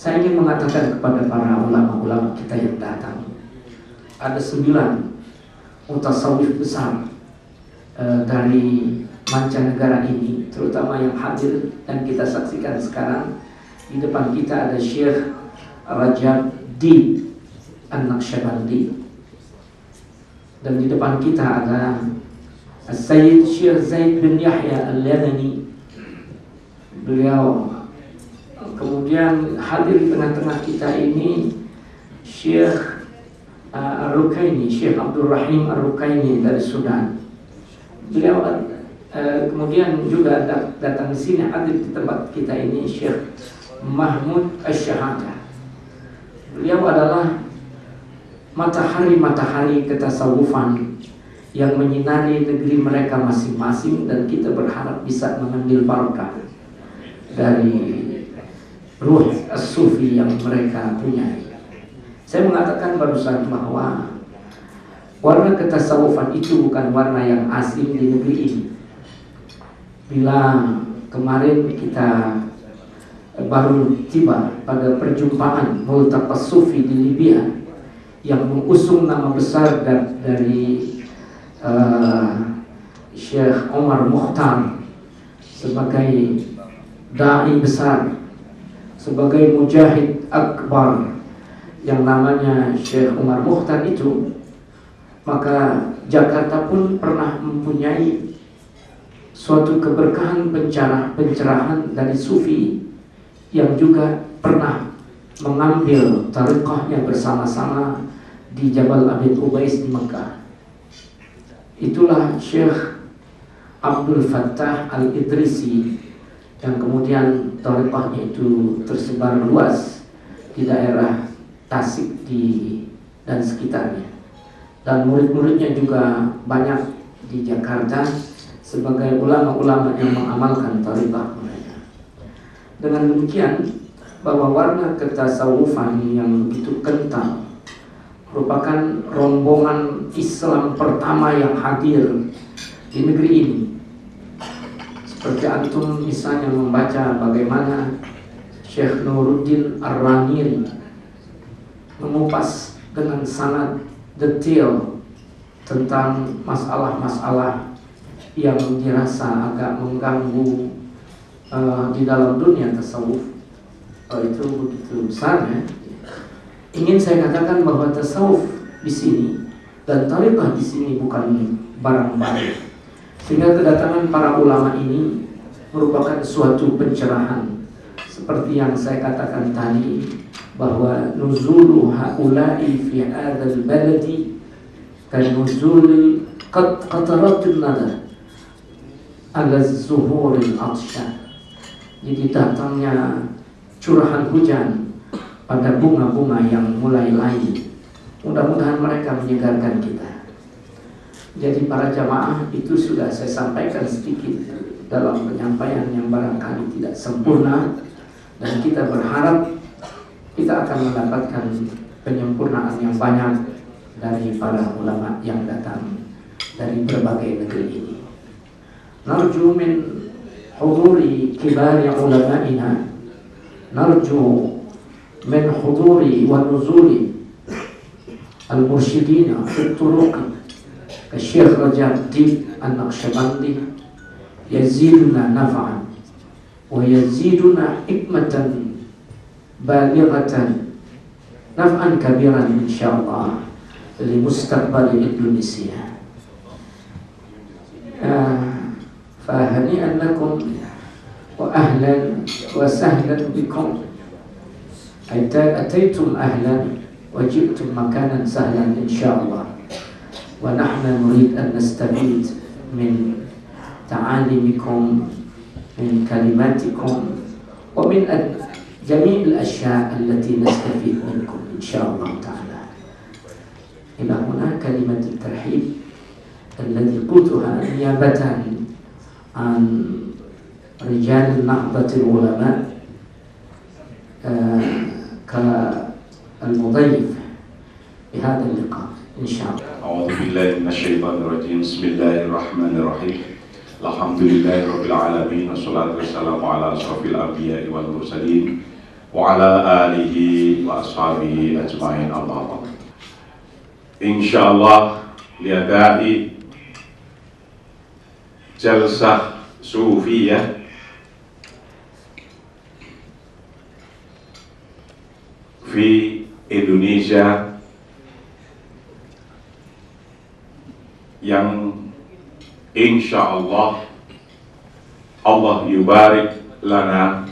Saya ingin mengatakan kepada para ulama-ulama kita yang datang, ada 9 mutasawwif besar dari mancanegara ini, terutama yang hadir dan kita saksikan sekarang. Di depan kita ada Syekh Rajab Din An-Naqsyabandi, dan di depan kita ada Sayyid Syekh Zaid bin Yahya Al-Yadani. Beliau kemudian hadir di tengah-tengah kita ini Syekh Ar-Rukaini, Syekh Abdul Rahim Ar-Rukaini dari Sudan. Beliau kemudian juga datang di sini, hadir di tempat kita ini Syekh Mahmud Asy-Syahadah. Beliau adalah matahari ketasawufan yang menyinari negeri mereka masing-masing, dan kita berharap bisa mengambil barakah dari ruh as-sufi yang mereka punyai. Saya mengatakan barusan bahwa warna ketasawufan itu bukan warna yang asing di negeri ini. Bila kemarin kita baru tiba pada perjumpaan Multaqas Sufi di Libya yang mengusung nama besar dari Syekh Omar Mukhtar sebagai da'i besar, sebagai mujahid akbar yang namanya Syekh Umar Mukhtar itu, maka Jakarta pun pernah mempunyai suatu keberkahan pencerahan dari sufi yang juga pernah mengambil tariqahnya bersama-sama di Jabal Abi Qubais di Mekah. Itulah Syekh Abdul Fattah Al-Idrisi, yang kemudian tariqahnya itu tersebar luas di daerah Tasik dan sekitarnya, dan murid-muridnya juga banyak di Jakarta sebagai ulama-ulama yang mengamalkan tariqah mereka. Dengan demikian, bahwa warna ketasawufan yang begitu kental merupakan rombongan Islam pertama yang hadir di negeri ini. Seperti antum misalnya membaca bagaimana Syekh Nuruddin Ar-Ramiri mengupas dengan sangat detail tentang masalah-masalah yang dirasa agak mengganggu di dalam dunia tasawuf. Itu begitu besarnya. Ingin saya katakan bahwa tasawuf di sini dan tariqah di sini bukan barang baru. Sehingga kedatangan para ulama ini merupakan suatu pencerahan, seperti yang saya katakan tadi, bahwa nuzulu haula'i fi hadzal baladi kan nuzul qataratun nada ala zuhuril atsya. Jadi datangnya curahan hujan pada bunga-bunga yang mulai layu. Mudah-mudahan mereka menyegarkan kita. Jadi para jamaah, itu sudah saya sampaikan sedikit dalam penyampaian yang barangkali tidak sempurna, dan kita berharap kita akan mendapatkan penyempurnaan yang banyak dari para ulama yang datang dari berbagai negeri ini. Narju min huduri kibari ulama'ina, narju min huduri wa nuzuli al-mursyidina fi turuq Syekh Rajab Din An-Naqsyabandi yaziduna naf'an wa yaziduna hikmatan balighatan naf'an kabiran insyaallah li mustaqbal Indonesia. Fahani'an lakum wa ahlan wa sahlan bikum. Ataitum ahlan wa ji'tum makanan sahlan insyaallah. ونحن نريد أن نستفيد من تعاليمكم، من كلماتكم، ومن جميع الأشياء التي نستفيد منكم إن شاء الله تعالى. إلى هنا كلمة الترحيب التي قلتها نيابة عن رجال النهضة العلماء كالمضيف بهذا اللقاء إن شاء الله. أعوذ بالله من الشيطان الرجيم. بسم الله الرحمن الرحيم. الحمد لله رب العالمين، والصلاة والسلام على أشرف الأنبياء والمرسلين wa ala alihi wa ashabihi ajma'in, amma ba'd. Insyaallah liadai jalsah sufiyah di Indonesia yang insyaallah Allah yubarik lana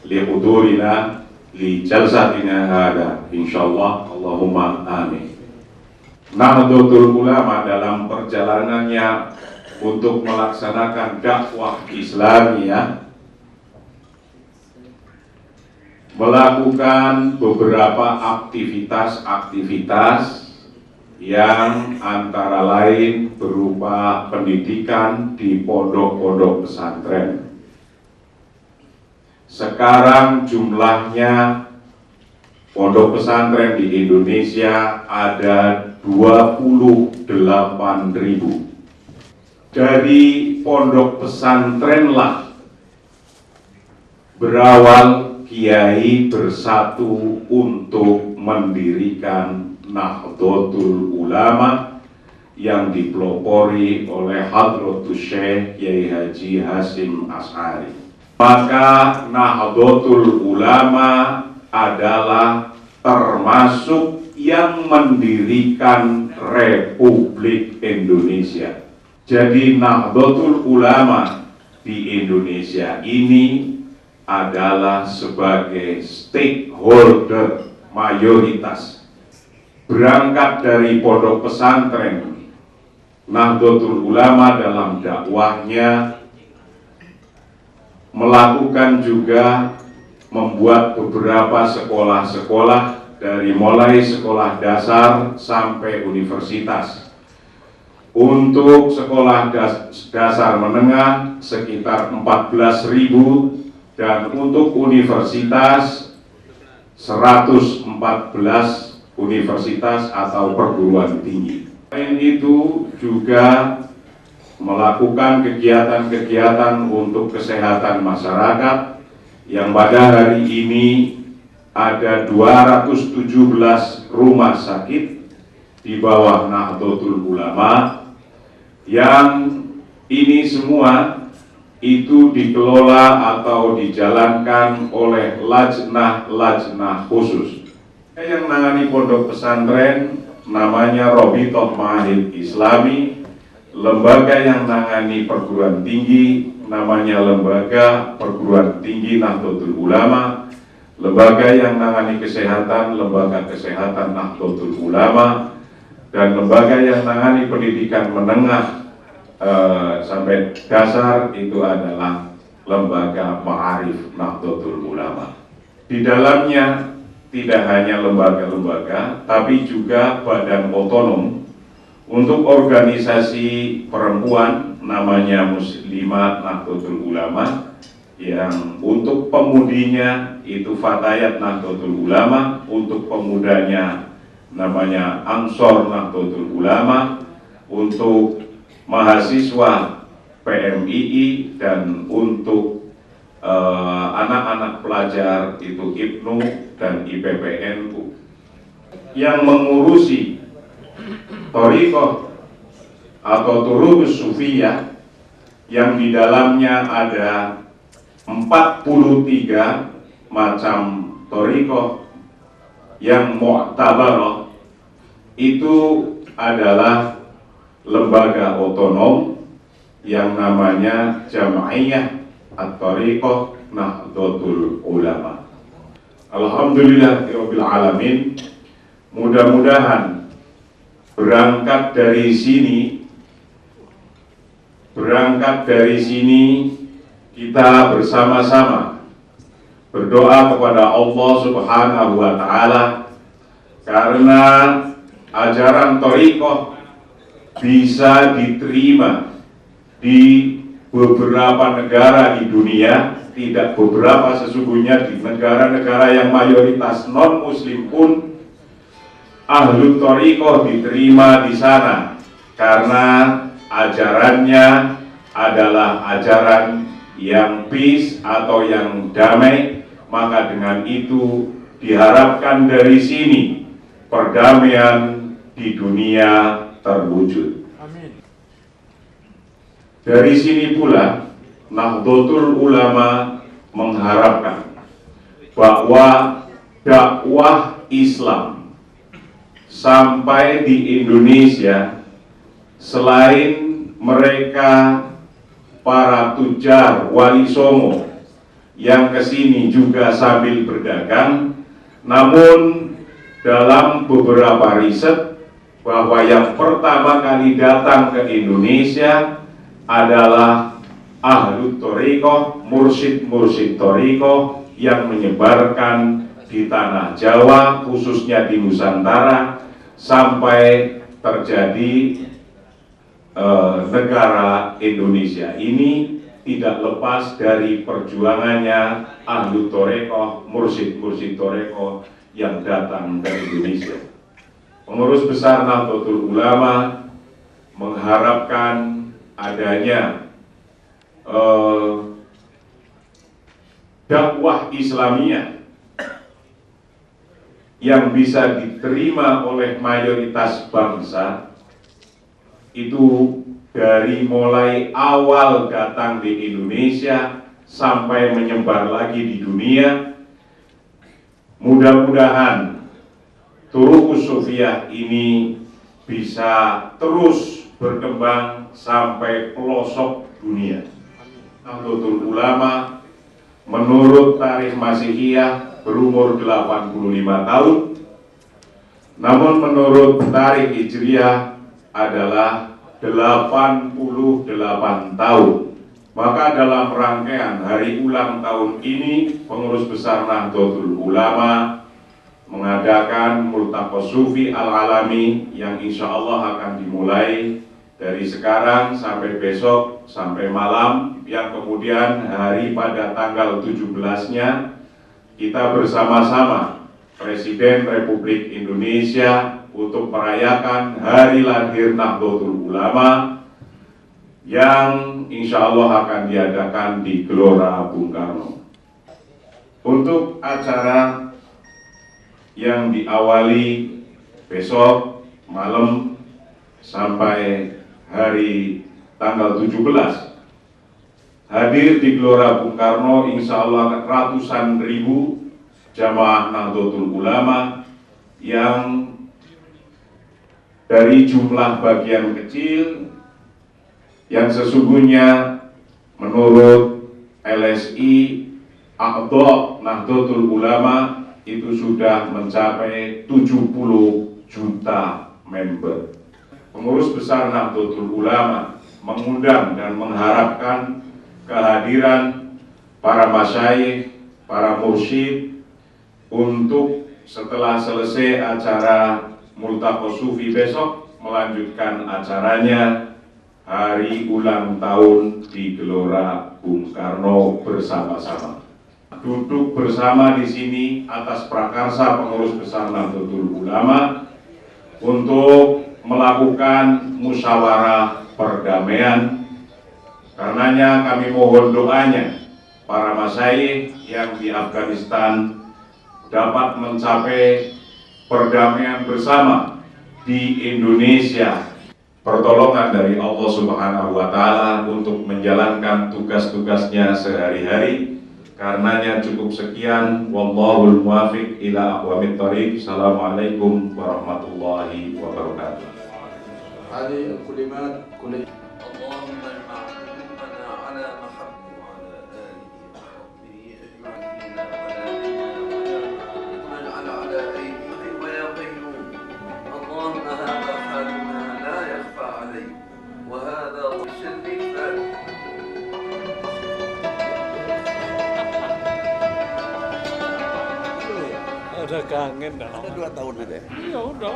lihudurina li jalsatina hada, insyaallah, Allahumma amin. Nahdlatul Ulama dalam perjalanannya untuk melaksanakan dakwah Islamiyah melakukan beberapa aktivitas-aktivitas yang antara lain berupa pendidikan di pondok-pondok pesantren. Sekarang jumlahnya pondok pesantren di Indonesia ada 28.000. Dari pondok pesantrenlah berawal kiai bersatu untuk mendirikan Nahdlatul Ulama yang dipelopori oleh Hadratus Syekh Kiai Haji Hasyim Asy'ari. Maka Nahdlatul Ulama adalah termasuk yang mendirikan Republik Indonesia. Jadi Nahdlatul Ulama di Indonesia ini adalah sebagai stakeholder mayoritas. Berangkat dari pondok pesantren, Nahdlatul Ulama dalam dakwahnya melakukan juga membuat beberapa sekolah-sekolah dari mulai sekolah dasar sampai universitas. Untuk sekolah dasar menengah sekitar 14.000 dan untuk universitas 114 universitas atau perguruan tinggi. Selain itu juga melakukan kegiatan-kegiatan untuk kesehatan masyarakat yang pada hari ini ada 217 rumah sakit di bawah Nahdlatul Ulama, yang ini semua itu dikelola atau dijalankan oleh lajnah khusus. Yang menangani pondok pesantren namanya Robitoh Ma'ahid Islami. Lembaga yang menangani perguruan tinggi namanya Lembaga Perguruan Tinggi Nahdlatul Ulama. Lembaga yang menangani kesehatan, Lembaga Kesehatan Nahdlatul Ulama. Dan lembaga yang menangani pendidikan menengah sampai dasar itu adalah Lembaga Ma'arif Nahdlatul Ulama. Di dalamnya tidak hanya lembaga-lembaga, tapi juga badan otonom. Untuk organisasi perempuan namanya Muslimat Nahdlatul Ulama, yang untuk pemudinya itu Fatayat Nahdlatul Ulama, untuk pemudanya namanya Ansor Nahdlatul Ulama, untuk mahasiswa PMII, dan untuk anak-anak pelajar itu IPNU dan IPPNU. Yang mengurusi Thariqah atau Turuqus Sufiyah yang di dalamnya ada 43 macam Thariqah yang mu'tabarah, itu adalah lembaga otonom yang namanya Jam'iyah At-Thariqah Nahdlatul Ulama. Alhamdulillahirabbil alamin. Mudah-mudahan berangkat dari sini kita bersama-sama berdoa kepada Allah Subhanahu wa taala, karena ajaran Thariqah bisa diterima di beberapa negara di dunia, tidak beberapa sesungguhnya, di negara-negara yang mayoritas non-muslim pun Ahlu Thariqah diterima di sana karena ajarannya adalah ajaran yang peace atau yang damai, maka dengan itu diharapkan dari sini perdamaian di dunia terwujud. Dari sini pula Nahdlatul Ulama mengharapkan bahwa dakwah Islam sampai di Indonesia, selain mereka para tujar wali songo yang kesini juga sambil berdagang, namun dalam beberapa riset bahwa yang pertama kali datang ke Indonesia adalah ahlu thariqah, mursyid-mursyid thariqah yang menyebarkan di tanah Jawa, khususnya di Nusantara, sampai terjadi negara Indonesia ini tidak lepas dari perjuangannya ahlu thariqah, mursyid-mursyid thariqah yang datang ke Indonesia. Pengurus besar Nahdlatul Ulama mengharapkan adanya dakwah Islamiyah yang bisa diterima oleh mayoritas bangsa, itu dari mulai awal datang di Indonesia sampai menyebar lagi di dunia. Mudah-mudahan Turuqus Sufiyah ini bisa terus berkembang sampai pelosok dunia. Nahdlatul Ulama menurut tarikh Masihiyah berumur 85 tahun, namun menurut tarikh Hijriyah adalah 88 tahun. Maka dalam rangkaian hari ulang tahun ini, pengurus besar Nahdlatul Ulama mengadakan Multaqo Sufi Al-Alami yang insya Allah akan dimulai dari sekarang sampai besok sampai malam, yang kemudian hari pada tanggal 17-nya kita bersama-sama Presiden Republik Indonesia untuk merayakan hari lahir Nahdlatul Ulama yang insya Allah akan diadakan di Gelora Bung Karno. Untuk acara yang diawali besok malam sampai hari tanggal 17, hadir di Gelora Bung Karno insya Allah ratusan ribu jamaah Nahdlatul Ulama yang dari jumlah bagian kecil yang sesungguhnya menurut LSI A'dha Nahdlatul Ulama itu sudah mencapai 70 juta member. Pengurus besar Nahdlatul Ulama mengundang dan mengharapkan kehadiran para masyayikh, para mursyid untuk setelah selesai acara Multaqo Sufi besok melanjutkan acaranya hari ulang tahun di Gelora Bung Karno bersama-sama. Duduk bersama di sini atas prakarsa pengurus besar Nahdlatul Ulama untuk melakukan musyawarah perdamaian. Karenanya kami mohon doanya para masyayikh yang di Afghanistan dapat mencapai perdamaian bersama di Indonesia. Pertolongan dari Allah Subhanahu wa Ta'ala untuk menjalankan tugas-tugasnya sehari-hari. Karenanya cukup sekian. Wallahul muwaffiq ila aqwamit thoriq. Assalamualaikum warahmatullahi wabarakatuh. هذه الكلمات اللهم اجمع قلوبنا على محبه وعلى آله وصحبه أجمعين ولا واجعل على أيديه ويا قيوم. اللهم هذا حالنا لا يخفى عليك وهذا الشريك فاتح. Udah kangen dah. ada 2 tahun ada ya? Ya udah.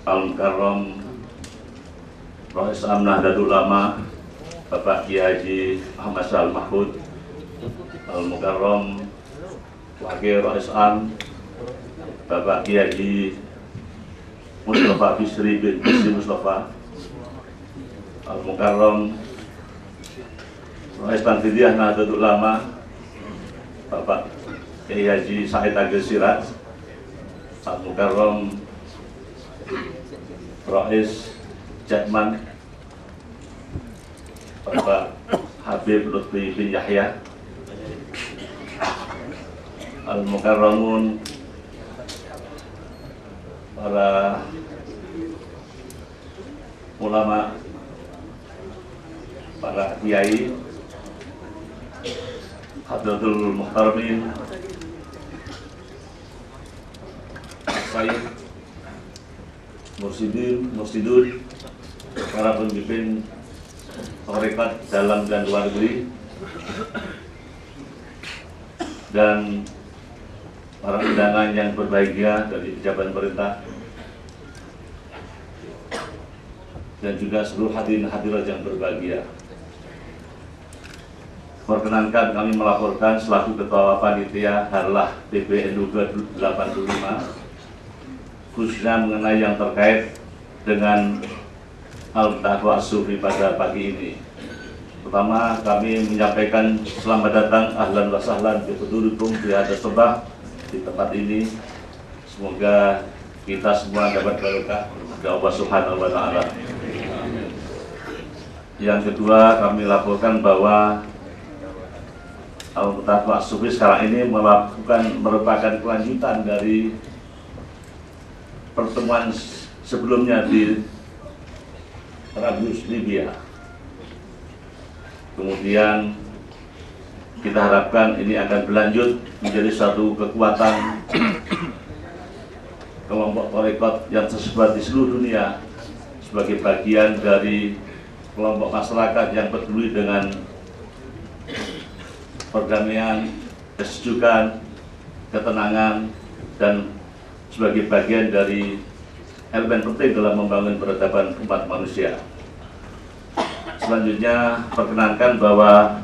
Al-Mukarram Rais Nahdlatul Ulama Bapak Kiai Haji Muhammad Shalih Mahfud, Al-Mukarram Wakil Rais Am Bapak Kiai Haji Mustafa Bisri bin Bisri Mustafa, Al-Mukarram Rais Tanfidiyah Nahdlatul Ulama Bapak Kiai Haji Said Agil Siraj, Al-Mukarram Rais Jatman Bapak Habib Lutfi bin Yahya, Al-Mukarramun para ulama, para kiai, Hadratul Muhtaramin, Sayyid, Mursidun, para pemimpin tarekat dalam dan luar negeri, dan para undangan yang berbahagia dari pejabat pemerintah, dan juga seluruh hadirin hadirat yang berbahagia. Perkenankan kami melaporkan selaku Ketua Panitia Harlah PBNU ke-85 khususnya mengenai yang terkait dengan Al-Taqwa As-Sufi pada pagi ini. Pertama, kami menyampaikan selamat datang, ahlan wa sahlan bihudurukum di atas sebah di tempat ini. Semoga kita semua dapat barokah dari Allah Subhanahu wa Ta'ala. Yang kedua, kami laporkan bahwa Al-Taqwa As-Sufi sekarang ini merupakan kelanjutan dari pertemuan sebelumnya di Trablus, Libya. Kemudian kita harapkan ini akan berlanjut menjadi satu kekuatan kelompok tarekat yang tersebar di seluruh dunia sebagai bagian dari kelompok masyarakat yang peduli dengan perdamaian, kesejukan, ketenangan, dan sebagai bagian dari elemen penting dalam membangun peradaban umat manusia. Selanjutnya, perkenankan bahwa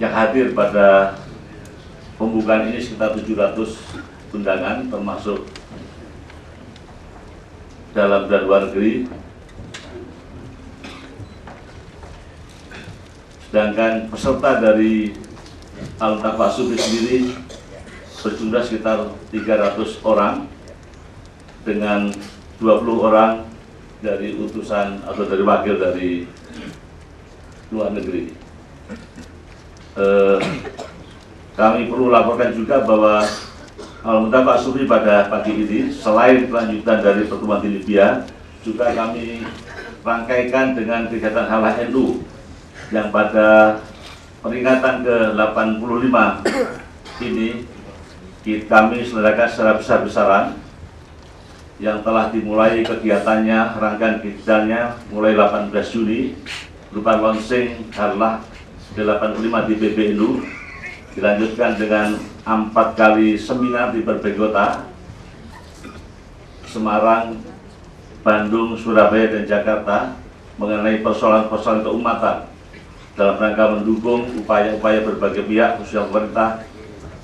yang hadir pada pembukaan ini sekitar 700 undangan, termasuk dalam dan luar negeri. Sedangkan peserta dari Al-Taqwa As-Sufi sendiri berjumlah sekitar 300 orang dengan 20 orang dari utusan atau dari wakil dari luar negeri. Kami perlu laporkan juga bahwa Al-Taqwa As-Sufi pada pagi ini selain kelanjutan dari pertemuan di Libya, juga kami rangkaikan dengan kegiatan Harlah NU yang pada peringatan ke-85 ini kami selenggarakan secara besar-besaran yang telah dimulai kegiatannya, rangkaian kegiatannya mulai 18 Juni berupa launching Harlah 85 di PBNU, dilanjutkan dengan 4 kali seminar di berbagai kota, Semarang, Bandung, Surabaya, dan Jakarta mengenai persoalan-persoalan keumatan dalam rangka mendukung upaya-upaya berbagai pihak khususnya pemerintah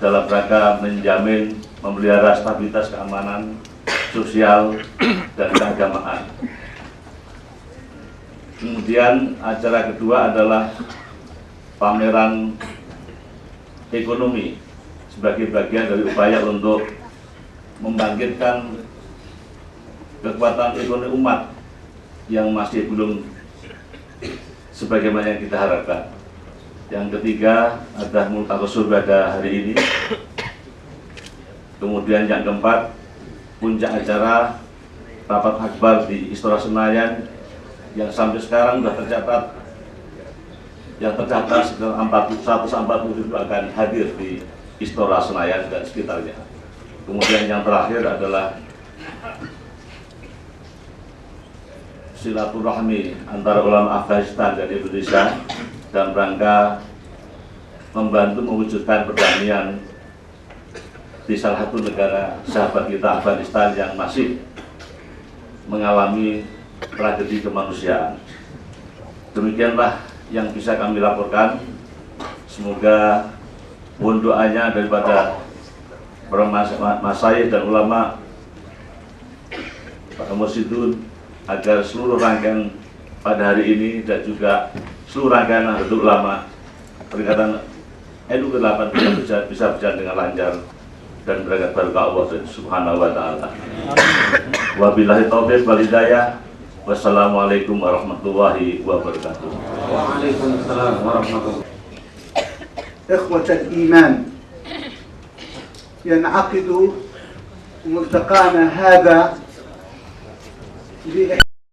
dalam rangka menjamin memelihara stabilitas keamanan sosial dan keagamaan. Kemudian acara kedua adalah pameran ekonomi sebagai bagian dari upaya untuk membangkitkan kekuatan ekonomi umat yang masih belum sebagaimana yang kita harapkan. Yang ketiga adalah Multaqo pada hari ini. Kemudian yang keempat, puncak acara rapat akbar di Istora Senayan yang sampai sekarang sudah tercatat sekitar 140 ribu akan hadir di Istora Senayan dan sekitarnya. Kemudian yang terakhir adalah silaturahmi antara ulama Afghanistan dan Indonesia dalam rangka membantu mewujudkan perdamaian di salah satu negara sahabat kita, Afghanistan, yang masih mengalami tragedi kemanusiaan. Demikianlah yang bisa kami laporkan. Semoga mohon doanya daripada para masyayikh dan ulama, para mursyidun, agar seluruh rangkaian pada hari ini dan juga seluruh rangkaian Nahdlatul Ulama peringatan NU ke-8 bisa berjalan dengan lancar dan berkat barokah Allah Subhanahu wa taala. Wabillahi taufiq wal hidayah. Wassalamualaikum warahmatullahi wabarakatuh. Waalaikumsalam warahmatullahi. إخوة الإيمان، ينعقد ملتقانا هذا